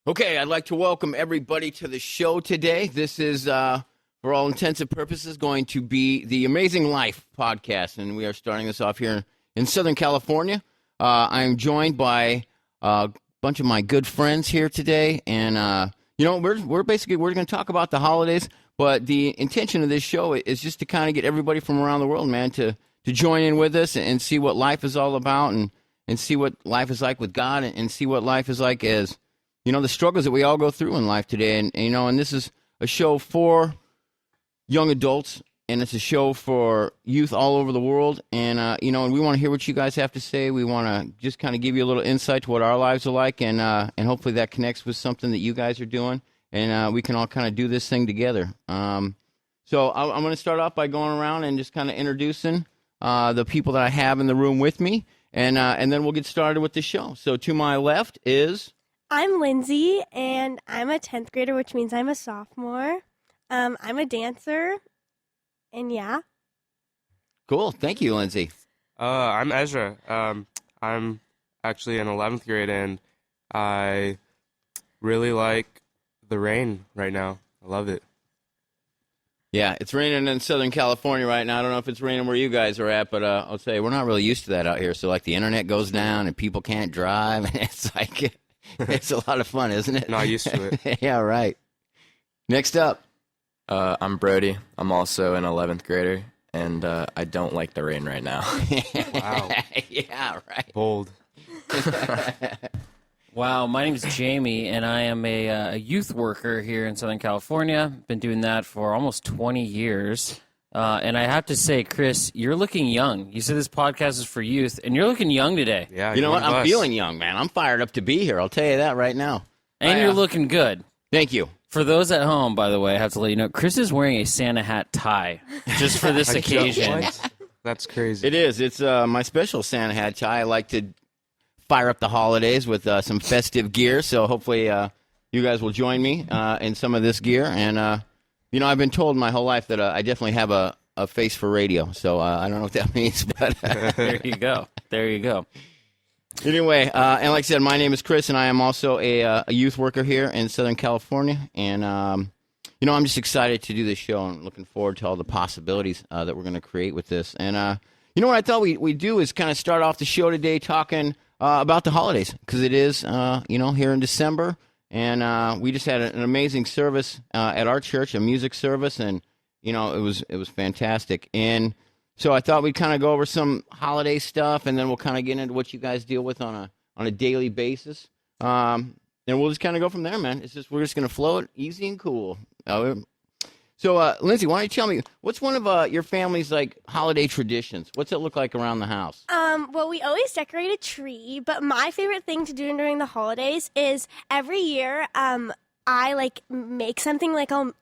Okay, I'd like to welcome everybody to the show today. This is, for all intents and purposes, going to be the Amazing Life podcast, and we are starting this off here in Southern California. I am joined by a bunch of my good friends here today, and we're going to talk about the holidays, but the intention of this show is just to kind of get everybody from around the world, man, to join in with us and see what life is all about, and see what life is like with God, and see what life is like as the struggles that we all go through in life today. And this is a show for young adults, and it's a show for youth all over the world. And, and we want to hear what you guys have to say. We want to just kind of give you a little insight to what our lives are like, and hopefully that connects with something that you guys are doing, and we can all kind of do this thing together. So I'm going to start off by going around and just kind of introducing the people that I have in the room with me, and then we'll get started with the show. So to my left is... I'm Lindsay, and I'm a 10th grader, which means I'm a sophomore. I'm a dancer, and yeah. Cool. Thank you, Lindsay. I'm Ezra. I'm actually in 11th grade, and I really like the rain right now. I love it. Yeah, it's raining in Southern California right now. I don't know if it's raining where you guys are at, but I'll say we're not really used to that out here. So, the internet goes down, and people can't drive, and it's like... It's a lot of fun, isn't it? Not used to it. Yeah, right. Next up. I'm Brody. I'm also an 11th grader, and I don't like the rain right now. Wow. Yeah, right. Bold. Wow, my name is Jamie, and I am a youth worker here in Southern California. Been doing that for almost 20 years. And I have to say, Chris, you're looking young. You said this podcast is for youth, and you're looking young today. Yeah. You know what? I'm feeling young, man. I'm fired up to be here. I'll tell you that right now. And you're looking good. Thank you. For those at home, by the way, I have to let you know, Chris is wearing a Santa hat tie just for this occasion. What? That's crazy. It is. It's my special Santa hat tie. I like to fire up the holidays with some festive gear, so hopefully you guys will join me in some of this gear. And, I've been told my whole life that I definitely have a face for radio, so I don't know what that means. But There you go. There you go. Anyway, and like I said, my name is Chris, and I am also a youth worker here in Southern California. And, I'm just excited to do this show and looking forward to all the possibilities that we're going to create with this. And, what I thought we'd do is kind of start off the show today talking about the holidays, because it is, here in December. And we just had an amazing service at our church, a music service, and, it was fantastic. And so I thought we'd kind of go over some holiday stuff, and then we'll kind of get into what you guys deal with on a daily basis. And we'll just kind of go from there, man. We're just going to flow it easy and cool. So, Lindsay, why don't you tell me, what's one of your family's, holiday traditions? What's it look like around the house? Well, we always decorate a tree, but my favorite thing to do during the holidays is every year, I, make something,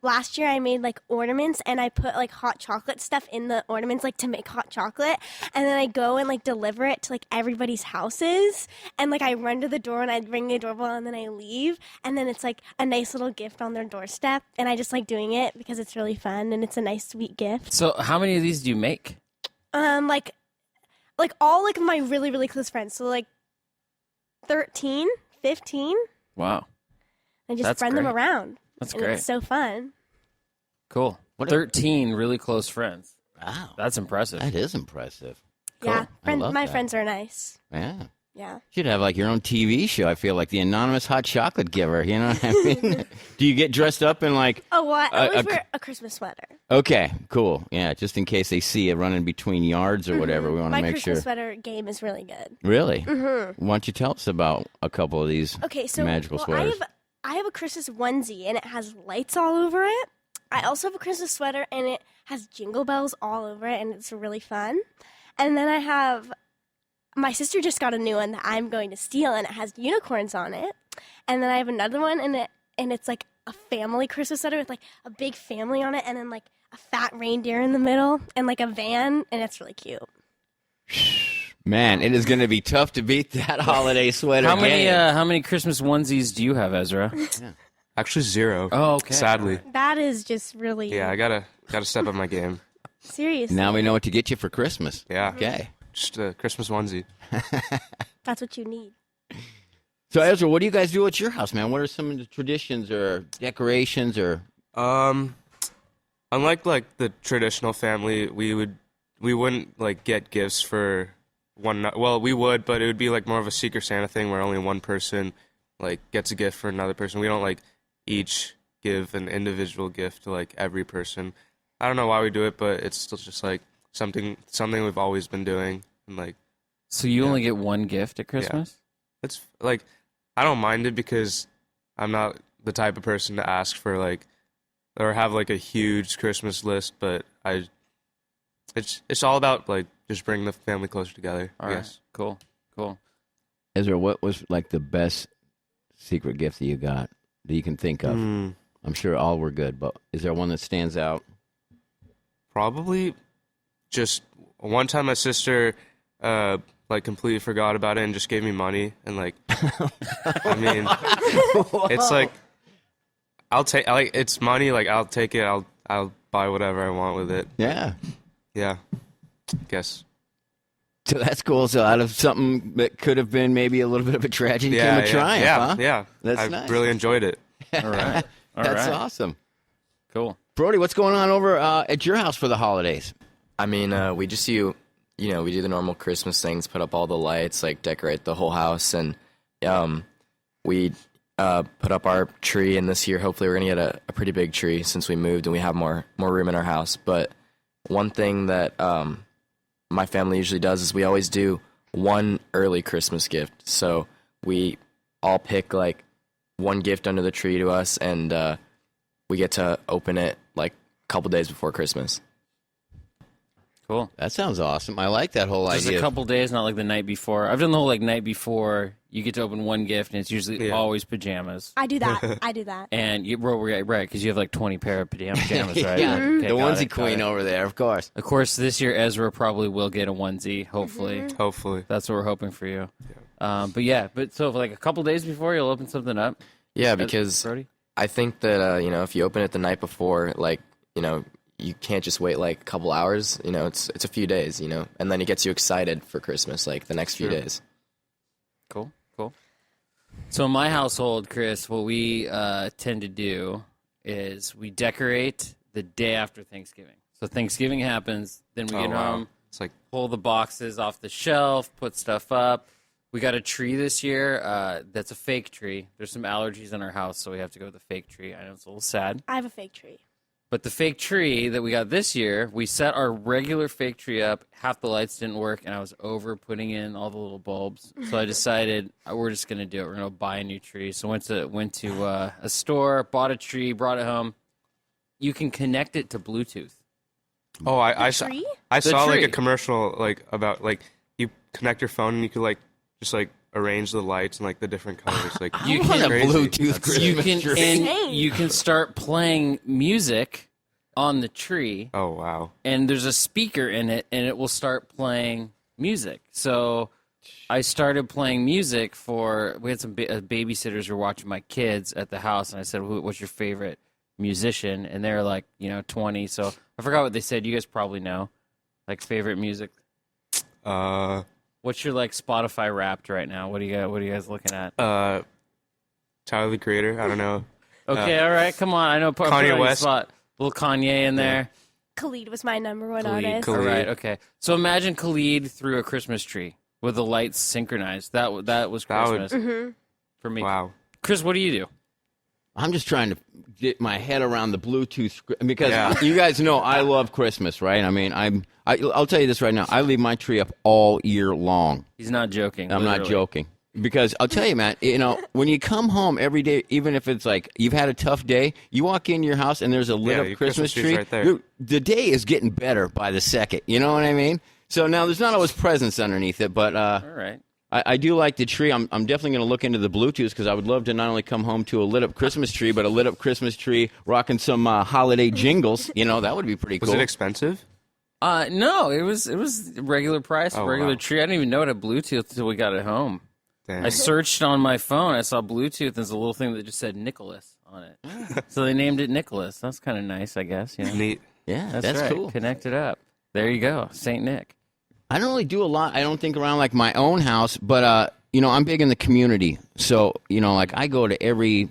last year I made, ornaments, and I put, hot chocolate stuff in the ornaments, to make hot chocolate, and then I go and, deliver it to, everybody's houses, and, I run to the door, and I ring the doorbell, and then I leave, and then it's, a nice little gift on their doorstep, and I just like doing it because it's really fun, and it's a nice, sweet gift. So how many of these do you make? All, my really, really close friends, so, 13, 15. Wow. I just That's friend them great. around. That's and great. It's so fun. Cool. 13 really close friends. Wow. That's impressive. That is impressive. Cool. Yeah, I love my that. friends are nice. Yeah. Yeah. Should have your own TV show. I feel like the anonymous hot chocolate giver. You know what I mean? Do you get dressed up in Oh, well, I always wear a Christmas sweater. Okay, cool. Yeah, just in case they see you running between yards or whatever, we want to make My sure. Christmas sweater game is really good. Really? Mm-hmm. Why don't you tell us about a couple of these magical sweaters? I have a Christmas onesie, and it has lights all over it. I also have a Christmas sweater, and it has jingle bells all over it, and it's really fun. And then I have... My sister just got a new one that I'm going to steal, and it has unicorns on it. And then I have another one, and it's a family Christmas sweater with a big family on it, and then a fat reindeer in the middle, and a van, and it's really cute. Man, it is going to be tough to beat that holiday sweater. How many Christmas onesies do you have, Ezra? Yeah. Actually, 0. Oh, okay. Sadly. That is just really... Yeah, I gotta step up my game. Seriously. Now we know what to get you for Christmas. Yeah. Okay. Just a Christmas onesie. That's what you need. So Ezra, what do you guys do at your house, man? What are some of the traditions or decorations or? Unlike like the traditional family, we wouldn't like get gifts for one. Well, we would, but it would be like more of a Secret Santa thing where only one person like gets a gift for another person. We don't like each give an individual gift to like every person. I don't know why we do it, but it's still just like something we've always been doing. And like, So you only get one gift at Christmas? it's like I don't mind it because I'm not the type of person to ask for like or have like a huge Christmas list, but it's all about like just bringing the family closer together. All right. Cool. Ezra, what was like the best secret gift that you got that you can think of? I'm sure all were good, but is there one that stands out? Probably just one time my sister like completely forgot about it and just gave me money and like I mean it's like it's money, like I'll take it, I'll buy whatever I want with it. Yeah. Yeah. Guess. So that's cool. So out of something that could have been maybe a little bit of a tragedy came a triumph, huh? Yeah. That's I nice. really enjoyed it. All right. That's awesome. Cool. Brody, what's going on over at your house for the holidays? I mean, we just we do the normal Christmas things, put up all the lights, like decorate the whole house, and we put up our tree. And this year, hopefully, we're gonna get a pretty big tree since we moved and we have more room in our house. But one thing that my family usually does is we always do one early Christmas gift. So we all pick like one gift under the tree to us, and we get to open it like a couple days before Christmas. Cool. That sounds awesome. I like that whole Just idea. a couple days, not like the night before. I've done the whole like night before. You get to open one gift, and it's usually always pajamas. I do that. And you, right, because you have like 20 pair of pajamas, right? Yeah, Okay, the got onesie it, got queen it. over there, of course. Of course, this year Ezra probably will get a onesie. Hopefully, Hopefully. that's what we're hoping for you. But so like a couple days before, you'll open something up. Yeah, because Brody? I think that if you open it the night before, like you can't just wait like a couple hours. It's a few days. And then it gets you excited for Christmas, like the next few days. Cool. So in my household, Chris, what we tend to do is we decorate the day after Thanksgiving. So Thanksgiving happens, then we get home, It's like pull the boxes off the shelf, put stuff up. We got a tree this year that's a fake tree. There's some allergies in our house, so we have to go with a fake tree. I know it's a little sad. I have a fake tree. But the fake tree that we got this year, we set our regular fake tree up. Half the lights didn't work, and I was over putting in all the little bulbs. So I decided we're just going to do it. We're going to buy a new tree. So went to a store, bought a tree, brought it home. You can connect it to Bluetooth. oh I saw Tree? I The saw like tree. a commercial like about like you connect your phone and you could like just like arrange the lights and like the different colors. Like You I want a can- Bluetooth Christmas You can tree. Insane. you can start playing music on the tree. oh wow. And there's a speaker in it, and it will start playing music. So I started playing music we had some babysitters who were watching my kids at the house, and I said, what's your favorite musician? And they're like, 20. So I forgot what they said. You guys probably know. Like, favorite music. What's your, like, Spotify Wrapped right now? What are you guys looking at? Tyler the Creator. I don't know. Okay, all right, come on. I know. Put Kanye it on your West. Spot. Little Kanye in there. Khalid was my number one Khalid, artist. Khalid. All right, okay. So imagine Khalid through a Christmas tree with the lights synchronized. That was That would- Christmas for me. Wow. Chris, what do you do? I'm just trying to get my head around the Bluetooth because Yeah. you guys know I love Christmas, right? I mean, I'll tell you this right now. I leave my tree up all year long. He's not joking. I'm not literally. joking. Because I'll tell you, man, when you come home every day, even if it's like you've had a tough day, you walk into your house and there's a lit up your Christmas Christmas tree's tree. right there. The day is getting better by the second. You know what I mean? So now there's not always presents underneath it, but All right. I do like the tree. I'm definitely going to look into the Bluetooth because I would love to not only come home to a lit up Christmas tree, but a lit up Christmas tree rocking some holiday jingles. That would be pretty Was cool. it expensive? No, it was regular price, Oh, regular wow. tree. I didn't even know it had Bluetooth until we got it home. Damn. I searched on my phone. I saw Bluetooth. There's a little thing that just said Nicholas on it. So they named it Nicholas. That's kind of nice, I guess. Neat. Yeah, That's right. cool. Connect it up. There you go. Saint Nick. I don't really do a lot. I don't think around like my own house, but I'm big in the community. So, like I go to every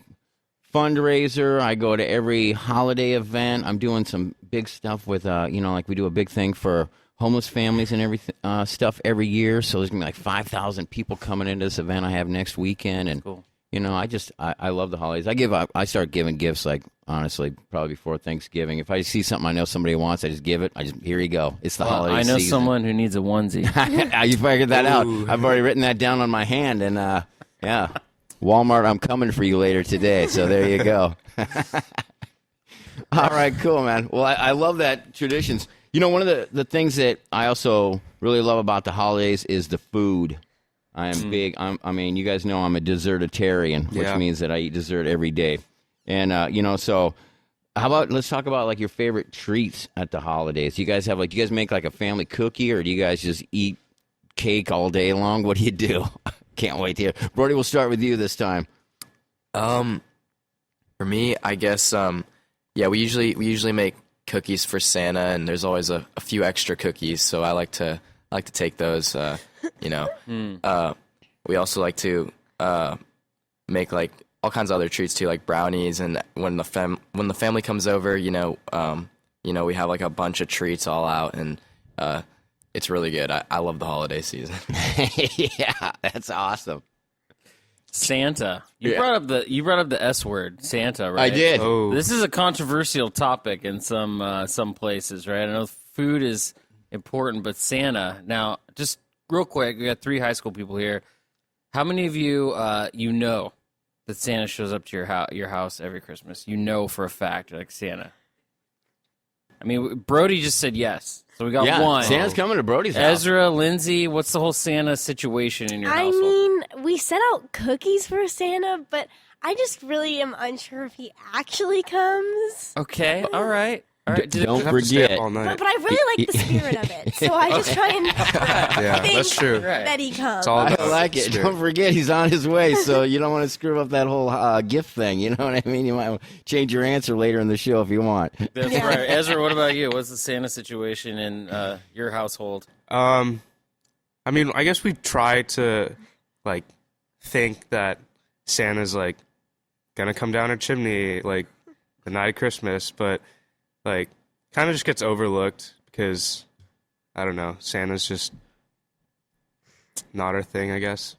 fundraiser. I go to every holiday event. I'm doing some big stuff with, like we do a big thing for homeless families and everything stuff every year. So there's going to be like 5,000 people coming into this event I have next weekend. And, Cool. I love the holidays. I start giving gifts, like, honestly, probably before Thanksgiving. If I see something I know somebody wants, I just give it. Here you go. It's the holiday season. I know someone who needs a onesie. You figured that out. I've already written that down on my hand. And, yeah, Walmart, I'm coming for you later today. So there you go. All right, cool, man. Well, I love that traditions. One of the things that I also really love about the holidays is the food. I am big. You guys know I'm a dessertitarian, which means that I eat dessert every day. And, so how about, let's talk about like your favorite treats at the holidays. You guys do you guys make like a family cookie, or do you guys just eat cake all day long? What do you do? Can't wait to hear. Brody, we'll start with you this time. For me, I guess, we usually make cookies for Santa, and there's always a few extra cookies, so I like to take those. We also like to make like all kinds of other treats too, like brownies. And when the family comes over, we have like a bunch of treats all out, and it's really good. I love the holiday season. Yeah, that's awesome. Santa. You brought up the S word, Santa, right? I did. Oh, This is a controversial topic in some places, right? I know food is important, but Santa. Now, just real quick, we got 3 high school people here. How many of you know that Santa shows up to your house every Christmas? You know for a fact, like Santa. I mean, Brody just said yes, so we got one. Santa's coming to Brody's house. Ezra, Lindsay, what's the whole Santa situation in your household? I mean, we set out cookies for Santa, but I just really am unsure if he actually comes. Okay, all right. All right. Don't have to stay up forget. all night. But I really like the spirit of it, so I just try and think that's true. that he comes. It's all I about like it. spirit. Don't forget, he's on his way, so you don't want to screw up that whole gift thing. You know what I mean? You might change your answer later in the show if you want. That's right. Ezra, what about you? What's the Santa situation in your household? I guess we try to like think that Santa's like gonna come down a chimney like the night of Christmas, but like kind of just gets overlooked because I don't know, Santa's just not our thing, I guess.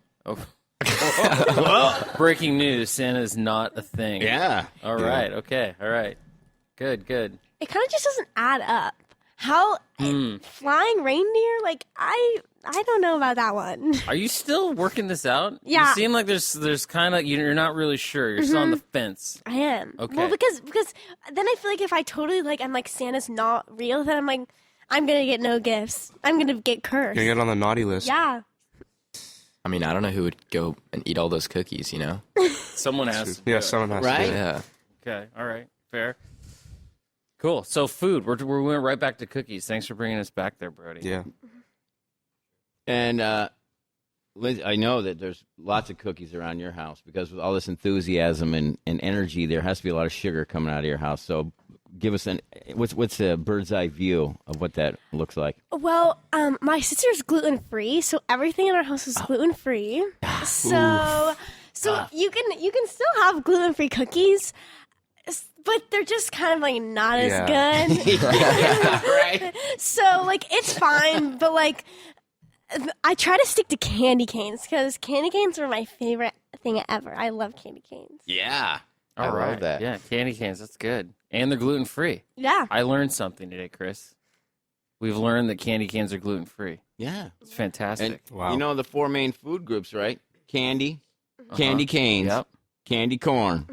Breaking news: Santa's not a thing. Yeah. All right. Okay. All right. Good. It kind of just doesn't add up. How flying reindeer? Like I don't know about that one. Are you still working this out? Yeah. You seem like there's kind of you're not really sure. You're still on the fence. I am. Okay. Well, because then I feel like if I totally I'm like Santa's not real, then I'm like I'm gonna get no gifts. I'm gonna get cursed. You're gonna get on the naughty list. Yeah. I mean, I don't know who would go and eat all those cookies, Someone has. Yeah, someone has Right? to. Yeah. Okay. All right. Fair. Cool. So food. We went right back to cookies. Thanks for bringing us back there, Brody. Yeah. And Liz, I know that there's lots of cookies around your house because with all this enthusiasm and energy, there has to be a lot of sugar coming out of your house. So give us what's a bird's eye view of what that looks like? Well, my sister's gluten free, so everything in our house is gluten free. So you can still have gluten free cookies, but they're just kind of like not as good. Right? So it's fine, but I try to stick to candy canes because candy canes are my favorite thing ever. I love candy canes. Yeah. I All right. love that. Yeah, candy canes. That's good. And they're gluten free. Yeah. I learned something today, Chris. We've learned that candy canes are gluten free. Yeah. It's fantastic. And Wow. you know the 4 main food groups, right? Candy, candy canes, Yep. candy corn,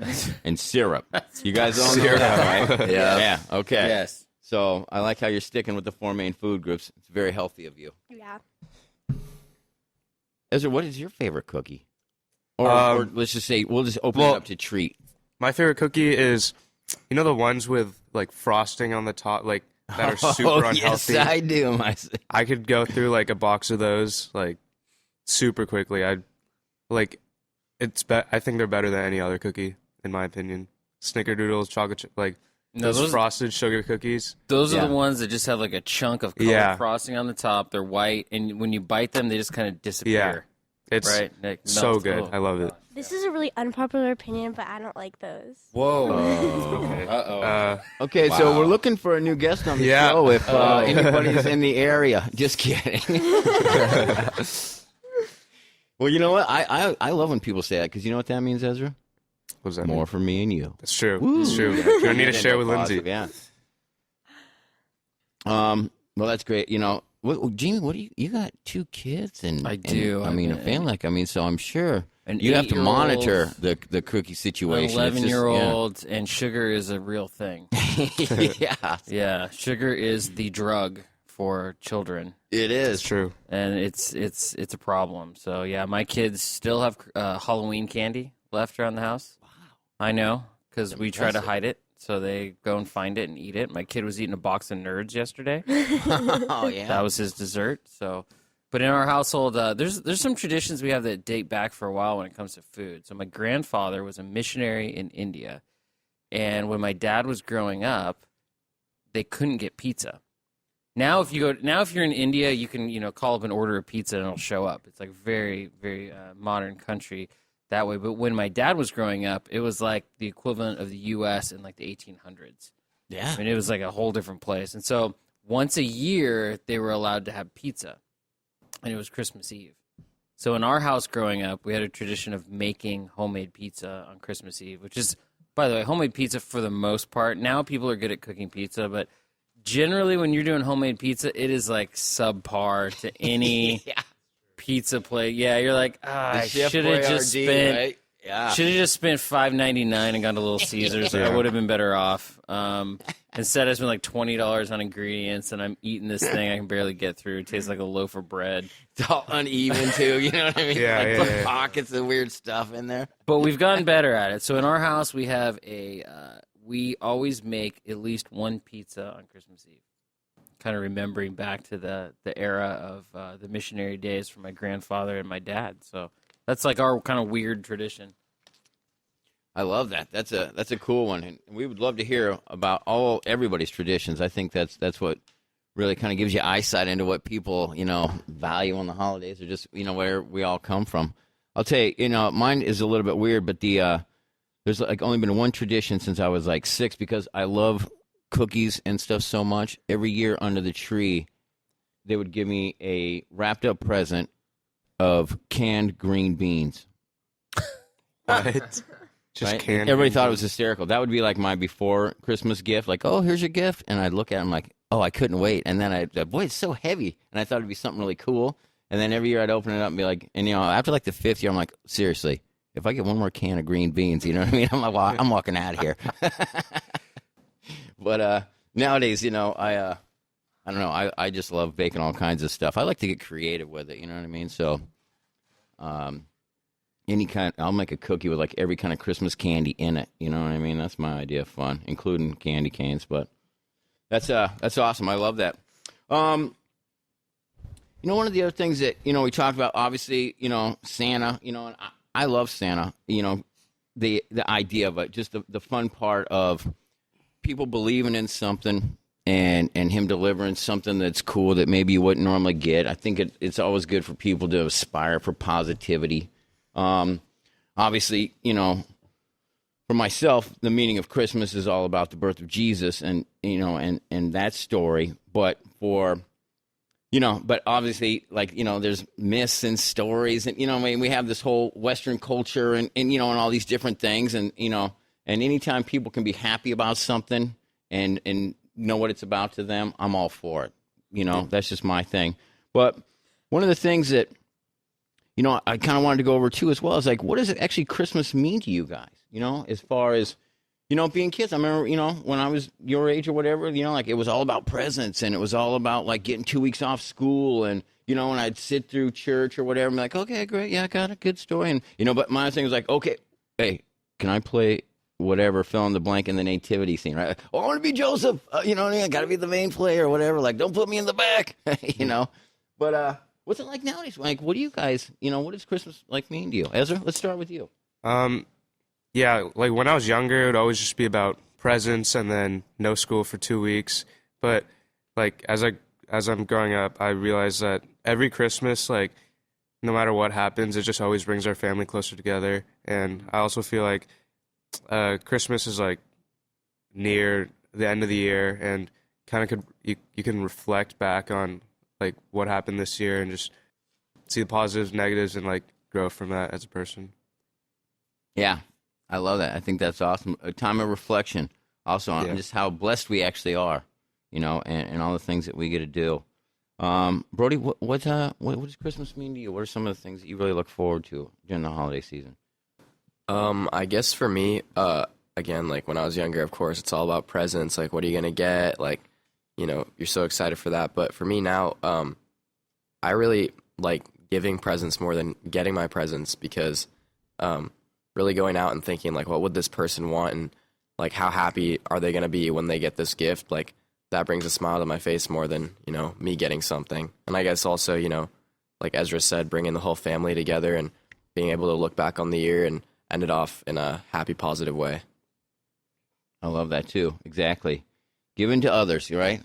and syrup. You guys all know that, right? Yeah. Yeah. Okay. Yes. So I like how you're sticking with the 4 main food groups. It's very healthy of you. Yeah. Ezra, what is your favorite cookie? Or let's just say we'll just open it up to treat. My favorite cookie is, the ones with like frosting on the top, like that are super unhealthy. Yes, I do. I could go through like a box of those like super quickly. I think they're better than any other cookie in my opinion. Snickerdoodles, chocolate chip, those frosted sugar cookies. Those Yeah. are the ones that just have like a chunk of colored Yeah. frosting on the top. They're white, and when you bite them, they just kind of disappear. It's right, Nick? so Melts. good. Oh. I love it. This is a really unpopular opinion, but I don't like those. Whoa. Okay. Uh-oh. Okay, so we're looking for a new guest on the Yeah. show if anybody's in the area. Just kidding. Well, you know what? I love when people say that because you know what that means, Ezra? What does that More mean? for me and you. That's true. It's true. You don't need to share with Lindsay. Yeah. Well, that's great. You know, Jamie, what do you got 2 kids and I do. And, I mean, a family. So I'm sure An you have to 8-year-old, monitor the cookie An situation. It's just- 11-year-old, and sugar is a real thing. yeah, Yeah, sugar is the drug for children, it is. It's true. and it's a problem. So yeah, my kids still have Halloween candy left around the house. Wow. I know, because we try to hide it, so they go and find it and eat it. My kid was eating a box of Nerds yesterday. Oh yeah. That was his dessert. So, but in our household, there's some traditions we have that date back for a while when it comes to food. So my grandfather was a missionary in India, and when my dad was growing up, they couldn't get pizza. Now, if you're in India, you can call up and order a pizza and it'll show up. It's like very very modern country that way. But when my dad was growing up, it was like the equivalent of the U.S. in like the 1800s. Yeah. I mean, it was like a whole different place. And so once a year, they were allowed to have pizza, and it was Christmas Eve. So in our house growing up, we had a tradition of making homemade pizza on Christmas Eve, which is, by the way, homemade pizza for the most part. Now people are good at cooking pizza, but generally when you're doing homemade pizza, it is like subpar to any pizza plate. Yeah, you're like, I should have just spent... Right? Yeah. Should have just spent $5.99 and gone to Little Caesars. I would have been better off. Instead, I spent like $20 on ingredients, and I'm eating this thing I can barely get through. It tastes like a loaf of bread. It's all uneven too. You know what I mean? Yeah, like yeah. pockets of weird stuff in there. But we've gotten better at it. So in our house, we have we always make at least one pizza on Christmas Eve. Kind of remembering back to the era of the missionary days for my grandfather and my dad. So that's like our kind of weird tradition. I love that. That's a cool one, and we would love to hear about everybody's traditions. I think that's what really kind of gives you eyesight into what people value on the holidays, or just where we all come from. I'll tell you, mine is a little bit weird, but there's like only been one tradition since I was like 6 because I love cookies and stuff so much. Every year under the tree, they would give me a wrapped up present of canned green beans. What? Just Right? candy. Everybody thought it was hysterical. That would be like my before Christmas gift. Like, oh, here's your gift. And I'd look at it, I'm like, oh, I couldn't wait. And then boy, it's so heavy. And I thought it'd be something really cool. And then every year I'd open it up and be like, and after like the 5th year, I'm like, seriously, if I get one more can of green beans, you know what I mean? I'm like, well, I'm walking out of here. But nowadays, I don't know. I just love baking all kinds of stuff. I like to get creative with it. You know what I mean? So, I'll make a cookie with like every kind of Christmas candy in it. You know what I mean? That's my idea of fun, including candy canes. But that's awesome. I love that. One of the other things that we talked about, obviously, Santa. And I love Santa. The idea of it, just the fun part of people believing in something and him delivering something that's cool that maybe you wouldn't normally get. I think it's always good for people to aspire for positivity. Obviously, for myself, the meaning of Christmas is all about the birth of Jesus and that story. But but obviously, there's myths and stories and, we have this whole Western culture and all these different things. And, and anytime people can be happy about something and know what it's about to them, I'm all for it. That's just my thing. But one of the things that, I kind of wanted to go over too as well is like, what does actually Christmas mean to you guys? As far as, being kids. I remember, when I was your age or whatever, like it was all about presents and it was all about like getting 2 weeks off school and, when I'd sit through church or whatever, I'm like, okay, great. Yeah, I got a good story. And, but my thing was like, okay, hey, can I play whatever, fill in the blank in the nativity scene, right? Oh, I want to be Joseph. You know what I mean? I got to be the main player or whatever. Like, don't put me in the back, But, what's it like nowadays? Like, what do you guys, what does Christmas like mean to you? Ezra, let's start with you. Yeah, like when I was younger, it would always just be about presents and then no school for 2 weeks. But like as I'm growing up, I realized that every Christmas, like no matter what happens, it just always brings our family closer together. And I also feel like Christmas is like near the end of the year, and kind of you can reflect back on like what happened this year and just see the positives, negatives, and like grow from that as a person. Yeah, I love that. I think that's awesome. A time of reflection also on just how blessed we actually are, you know, and all the things that we get to do. Brody, what does Christmas mean to you? What are some of the things that you really look forward to during the holiday season? I guess for me, again, like when I was younger, of course, it's all about presents. Like, what are you gonna get? Like, you know, you're so excited for that. But for me now, I really like giving presents more than getting my presents, because really going out and thinking like, what would this person want, and like how happy are they gonna be when they get this gift? Like, that brings a smile to my face more than, you know, me getting something. And I guess also, you know, like Ezra said, bringing the whole family together and being able to look back on the year and end it off in a happy, positive way. I love that too. Exactly. Giving to others, right?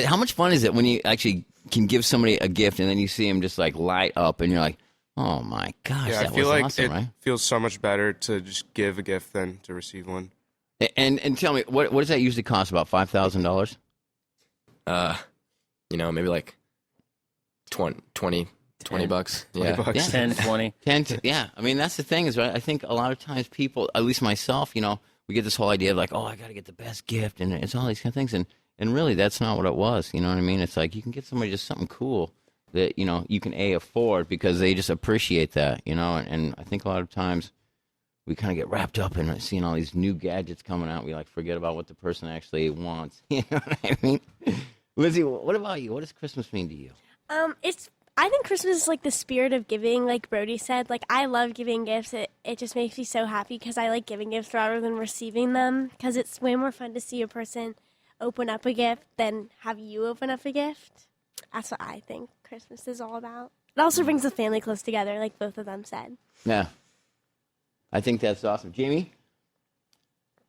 How much fun is it when you actually can give somebody a gift and then you see them just like light up and you're like, oh my gosh, Yeah, I that feel was like awesome, it right? feels so much better to just give a gift than to receive one. And tell me, what does that usually cost? About $5,000? You know, maybe like 20 bucks. Yeah. $20. Yeah. 10, 20. Yeah. I mean, that's the thing is, right? I think a lot of times people, at least myself, you know, we get this whole idea of like, oh, I got to get the best gift, and it's all these kind of things, and really that's not what it was. You know what I mean? It's like you can get somebody just something cool that, you know, you can afford because they just appreciate that, you know. And I think a lot of times we kind of get wrapped up in seeing all these new gadgets coming out. We like forget about what the person actually wants. You know what I mean? Lindsay, what about you? What does Christmas mean to you? I think Christmas is like the spirit of giving, like Brody said. Like, I love giving gifts. It just makes me so happy because I like giving gifts rather than receiving them, because it's way more fun to see a person open up a gift than have you open up a gift. That's what I think Christmas is all about. It also brings the family close together, like both of them said. Yeah. I think that's awesome. Jamie?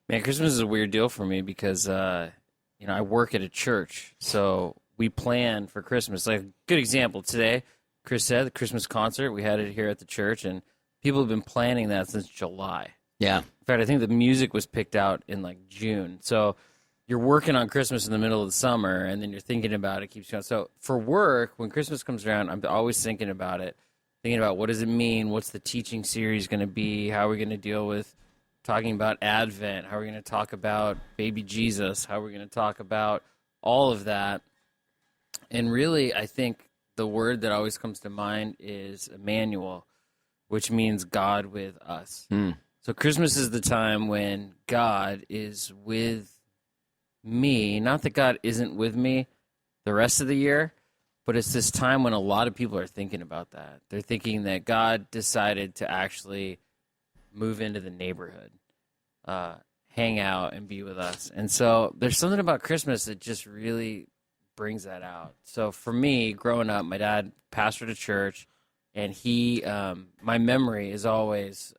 Man, Christmas is a weird deal for me because, you know, I work at a church, so we plan for Christmas. Like, a good example today, Chris said, the Christmas concert, we had it here at the church, and people have been planning that since July. Yeah. In fact, I think the music was picked out in, like, June. So you're working on Christmas in the middle of the summer, and then you're thinking about it, keeps going. So for work, when Christmas comes around, I'm always thinking about it, thinking about what does it mean, what's the teaching series going to be, how are we going to deal with talking about Advent, how are we going to talk about baby Jesus, how are we going to talk about all of that. And really, I think the word that always comes to mind is Emmanuel, which means God with us. So Christmas is the time when God is with me. Not that God isn't with me the rest of the year, but it's this time when a lot of people are thinking about that. They're thinking that God decided to actually move into the neighborhood, hang out, and be with us. And so there's something about Christmas that just really brings that out. So for me, growing up, my dad pastored a church, and he, my memory is always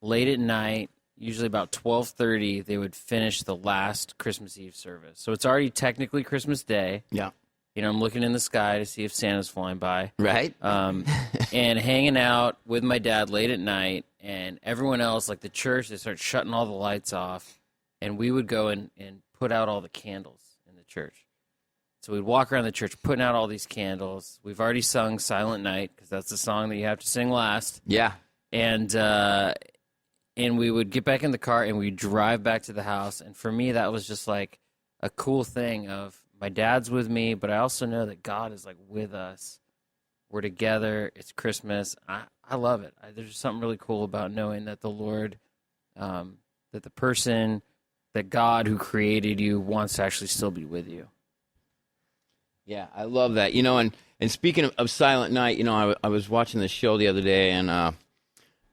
late at night, usually about 12:30, they would finish the last Christmas Eve service. So it's already technically Christmas Day. Yeah. You know, I'm looking in the sky to see if Santa's flying by. Right. And hanging out with my dad late at night, and everyone else, like the church, they start shutting all the lights off, and we would go and put out all the candles in the church. So we'd walk around the church putting out all these candles. We've already sung Silent Night, because that's the song that you have to sing last. Yeah. And we would get back in the car, and we'd drive back to the house. And for me, that was just like a cool thing of my dad's with me, but I also know that God is like with us. We're together. It's Christmas. I love it. There's just something really cool about knowing that the Lord, that the person, that God who created you wants to actually still be with you. Yeah, I love that. You know, and speaking of Silent Night, you know, I was watching this show the other day, and I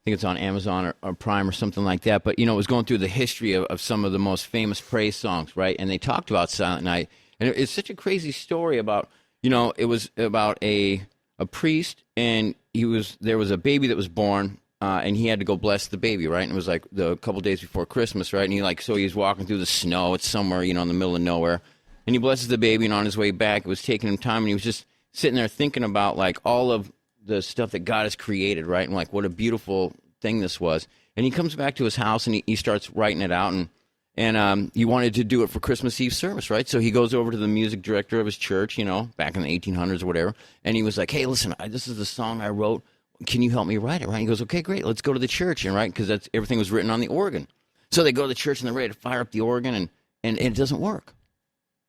think it's on Amazon or Prime or something like that. But, you know, it was going through the history of some of the most famous praise songs, right? And they talked about Silent Night. And it's such a crazy story about, you know, it was about a priest, and there was a baby that was born, and he had to go bless the baby, right? And it was like a couple days before Christmas, right? And he was walking through the snow. It's somewhere, you know, in the middle of nowhere. And he blesses the baby, and on his way back, it was taking him time, and he was just sitting there thinking about like all of the stuff that God has created, right? And like what a beautiful thing this was. And he comes back to his house and he starts writing it out, and he wanted to do it for Christmas Eve service, right? So he goes over to the music director of his church, back in the 1800s or whatever, and he was like, hey, listen, this is the song I wrote. Can you help me write it, right? He goes, okay, great, let's go to the church, and right, because everything was written on the organ. So they go to the church and they're ready to fire up the organ, and it doesn't work.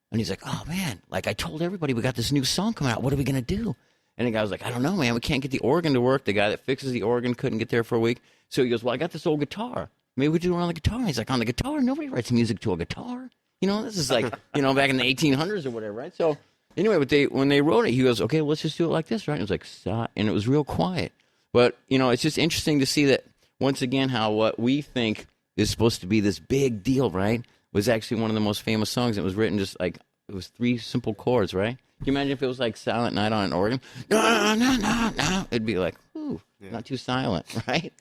And he's like, oh, man, like I told everybody we got this new song coming out. What are we going to do? And the guy was like, I don't know, man. We can't get the organ to work. The guy that fixes the organ couldn't get there for a week. So he goes, well, I got this old guitar. Maybe we do it on the guitar. He's like, on the guitar? Nobody writes music to a guitar. This is like, back in the 1800s or whatever, right? So anyway, when they wrote it, he goes, okay, let's just do it like this, right? And it was like, stop. And it was real quiet. But, it's just interesting to see that, once again, how what we think is supposed to be this big deal, right, was actually one of the most famous songs. It was written just like, it was 3 simple chords, right? Can you imagine if it was like Silent Night on an organ? No, no, no, no. It'd be like, ooh, not too silent, right?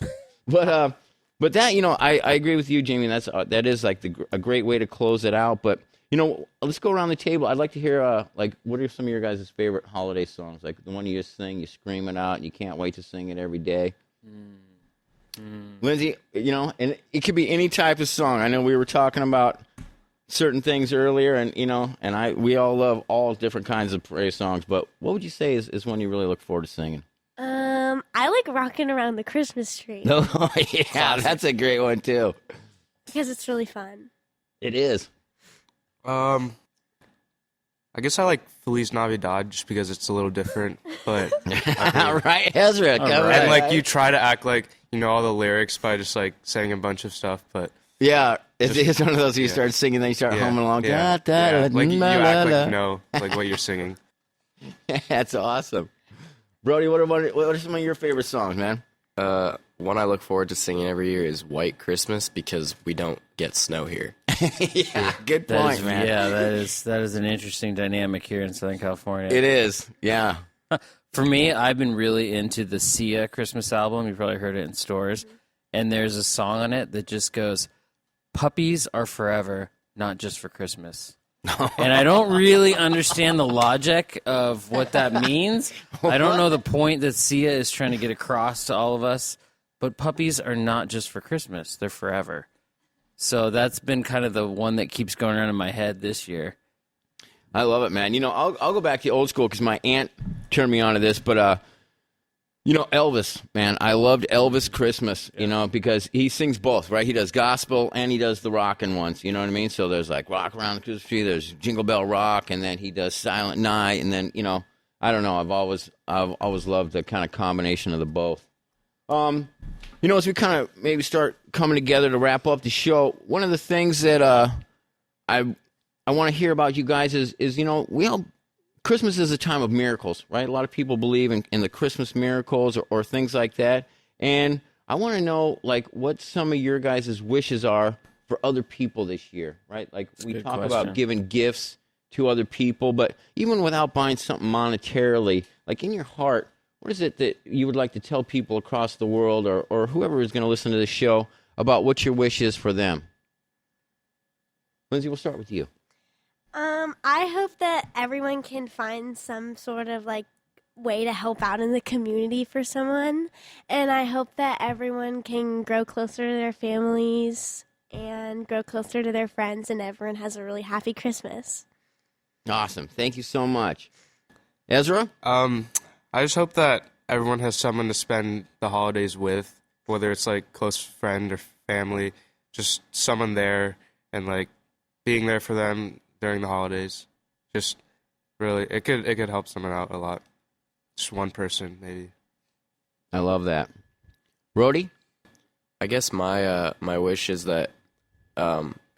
But that, I agree with you, Jamie. That is like a great way to close it out. But, let's go around the table. I'd like to hear, what are some of your guys' favorite holiday songs? Like the one you just sing, you scream it out, and you can't wait to sing it every day. Lindsay, and it could be any type of song. I know we were talking about certain things earlier, and we all love all different kinds of praise songs. But what would you say is one you really look forward to singing? I like rocking around the Christmas tree Oh yeah, that's a great one too. because it's really fun. It is. I guess I like Feliz Navidad just because it's a little different, but Right, Ezra. Come and on. like you try to act like you know all the lyrics by just like saying a bunch of stuff, but Yeah, it's one of those you start singing, then you start humming along. Da, da, da, like you la, act la, like you know like what you're singing. That's awesome. Brody, what are some of your favorite songs, man? One I look forward to singing every year is White Christmas because we don't get snow here. Yeah, good point, man. Yeah, that is an interesting dynamic here in Southern California. It is, yeah. For me, I've been really into the Sia Christmas album. You've probably heard it in stores. And there's a song on it that just goes, puppies are forever, not just for Christmas. And I don't really understand the logic of what that means. I don't know the point that Sia is trying to get across to all of us. But puppies are not just for Christmas. They're forever. So that's been kind of the one that keeps going around in my head this year. I love it, man. I'll go back to old school because my aunt turned me on to this, but Elvis, man, I loved Elvis Christmas, because he sings both, right? He does gospel and he does the rockin' ones, you know what I mean? So there's like Rock Around the Christmas Tree, there's Jingle Bell Rock, and then he does Silent Night, and then, I don't know, I've always loved the kind of combination of the both. As we kind of maybe start coming together to wrap up the show, one of the things that I want to hear about you guys is Christmas is a time of miracles, right? A lot of people believe in the Christmas miracles or things like that. And I want to know, what some of your guys' wishes are for other people this year, right? Like, we talk about giving gifts to other people, but even without buying something monetarily, like in your heart, what is it that you would like to tell people across the world or whoever is going to listen to this show about what your wish is for them? Lindsay, we'll start with you. I hope that everyone can find some sort of way to help out in the community for someone, and I hope that everyone can grow closer to their families and grow closer to their friends, and everyone has a really happy Christmas. Awesome. Thank you so much. Ezra? I just hope that everyone has someone to spend the holidays with, whether it's close friend or family, just someone there and being there for them during the holidays. Just really, it could help someone out a lot. Just one person, maybe. I love that. Brody? I guess my wish is that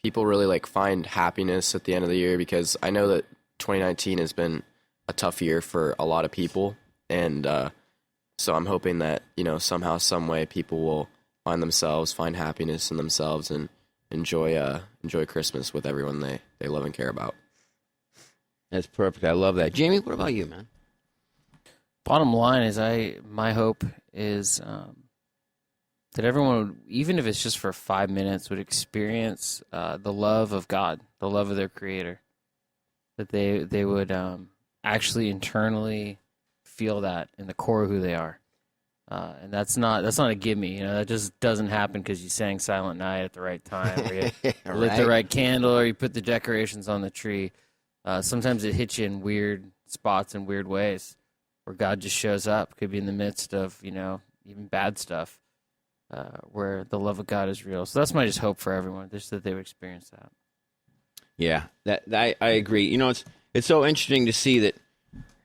people really find happiness at the end of the year, because I know that 2019 has been a tough year for a lot of people, and so I'm hoping that somehow, some way, people will find happiness in themselves, and enjoy Christmas with everyone they love and care about. That's perfect. I love that. Jamie, what about you, man? Bottom line is, my hope is that everyone would, even if it's just for 5 minutes, would experience the love of God, the love of their Creator. That they would actually internally feel that in the core of who they are. And that's not a gimme. You know, that just doesn't happen because you sang Silent Night at the right time, or you lit the right candle, or you put the decorations on the tree. Sometimes it hits you in weird spots and weird ways, where God just shows up. Could be in the midst of, you know, even bad stuff, where the love of God is real. So that's my just hope for everyone, just that they would experience that. Yeah, that I agree. You know, it's so interesting to see that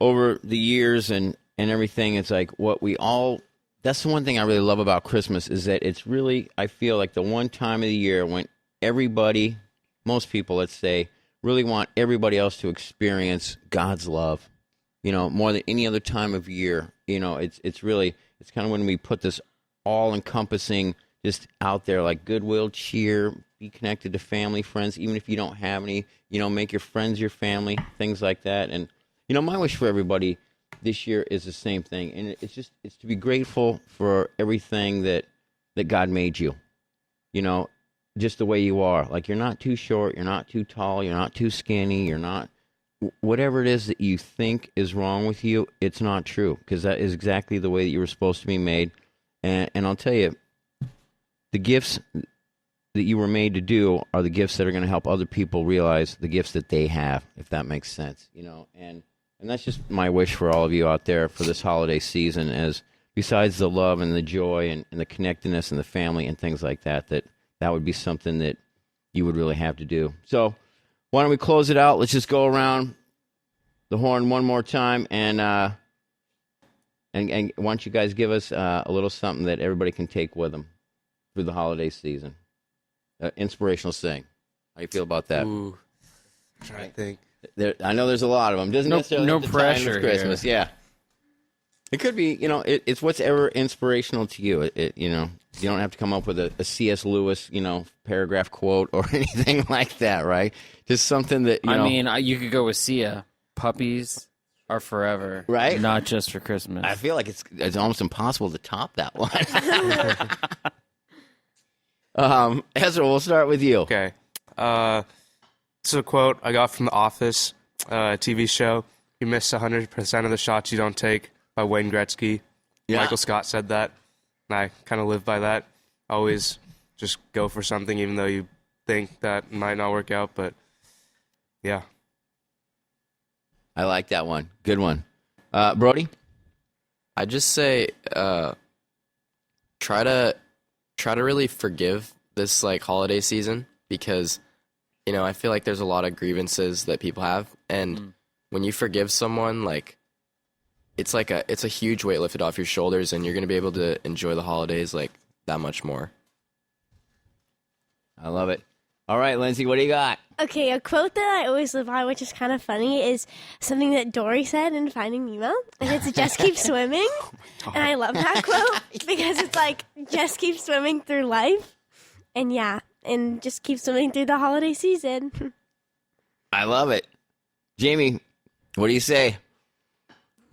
over the years and everything. It's like what we all. That's the one thing I really love about Christmas is that it's really, I feel like the one time of the year when everybody, most people, let's say, really want everybody else to experience God's love, you know, more than any other time of year. You know, it's kind of when we put this all-encompassing just out there, like goodwill, cheer, be connected to family, friends, even if you don't have any, you know, make your friends your family, things like that. And, you know, my wish for everybody this year is the same thing, and it's to be grateful for everything that God made you, you know, just the way you are. Like, you're not too short, you're not too tall, you're not too skinny, you're not, whatever it is that you think is wrong with you, it's not true, because that is exactly the way that you were supposed to be made. And I'll tell you, the gifts that you were made to do are the gifts that are going to help other people realize the gifts that they have, if that makes sense, you know. And that's just my wish for all of you out there for this holiday season, as besides the love and the joy and the connectedness and the family and things like that, that would be something that you would really have to do. So why don't we close it out? Let's just go around the horn one more time, and why don't you guys give us a little something that everybody can take with them through the holiday season? Inspirational sing. How do you feel about that? Ooh, I'm trying to think. I know there's a lot of them. Doesn't necessarily no have to tie in pressure with Christmas. here. Yeah, it could be. You know, it's whatever inspirational to you. You know, you don't have to come up with a C.S. Lewis, you know, paragraph quote or anything like that, right? Just something that you know. I mean, you could go with Sia. Puppies are forever, right? Not just for Christmas. I feel like it's almost impossible to top that one. Ezra, we'll start with you. Okay. This is a quote I got from The Office, TV show. You miss 100% of the shots you don't take, by Wayne Gretzky. Yeah. Michael Scott said that, and I kind of live by that. Always just go for something, even though you think that might not work out. But yeah, I like that one. Good one. Brody? I just say, try to really forgive this like holiday season, because, you know, I feel like there's a lot of grievances that people have, and when you forgive someone, like, it's a huge weight lifted off your shoulders, and you're gonna be able to enjoy the holidays like that much more. I love it. All right, Lindsay, what do you got? Okay, a quote that I always live by, which is kind of funny, is something that Dory said in Finding Nemo, and it's "just keep swimming." And I love that quote because it's like, just keep swimming through life, and yeah, and just keep swimming through the holiday season. I love it. Jamie, what do you say?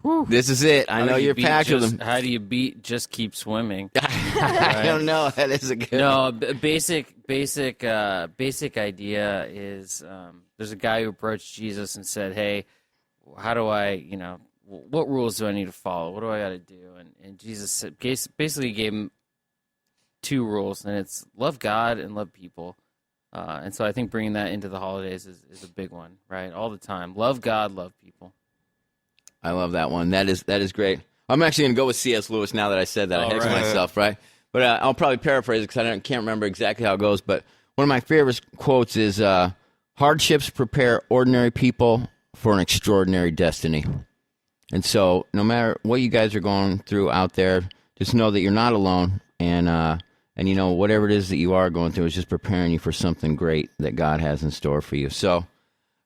Whew. This is it. I know you're packed with them. How do you beat just keep swimming? I don't know. That is a good No, basic idea is there's a guy who approached Jesus and said, hey, how do I, you know, what rules do I need to follow? What do I got to do? And Jesus basically gave him two rules, and it's love God and love people. And so I think bringing that into the holidays is a big one, right? All the time. Love God, love people. I love that one. That is great. I'm actually going to go with C.S. Lewis now that I said that. I hexed myself, right? But I'll probably paraphrase it because I can't remember exactly how it goes. But one of my favorite quotes is, hardships prepare ordinary people for an extraordinary destiny. And so no matter what you guys are going through out there, just know that you're not alone. And you know, whatever it is that you are going through is just preparing you for something great that God has in store for you. So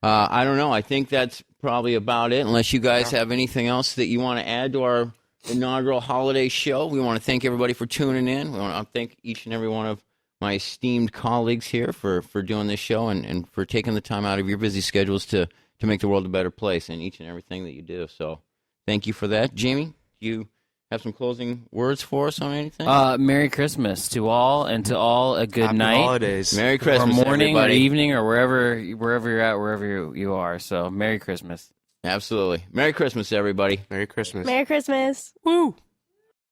I don't know. I think that's probably about it, unless you guys have anything else that you want to add to our inaugural holiday show. We want to thank everybody for tuning in. We want to thank each and every one of my esteemed colleagues here for doing this show and for taking the time out of your busy schedules to make the world a better place in each and everything that you do. So thank you for that. Jamie, do you have some closing words for us on anything? Merry Christmas to all, and to all a good Happy night. holidays. Or Merry Christmas, morning everybody. or evening or wherever you're at, wherever you are. So Merry Christmas. Absolutely. Merry Christmas, everybody. Merry Christmas. Merry Christmas. Woo!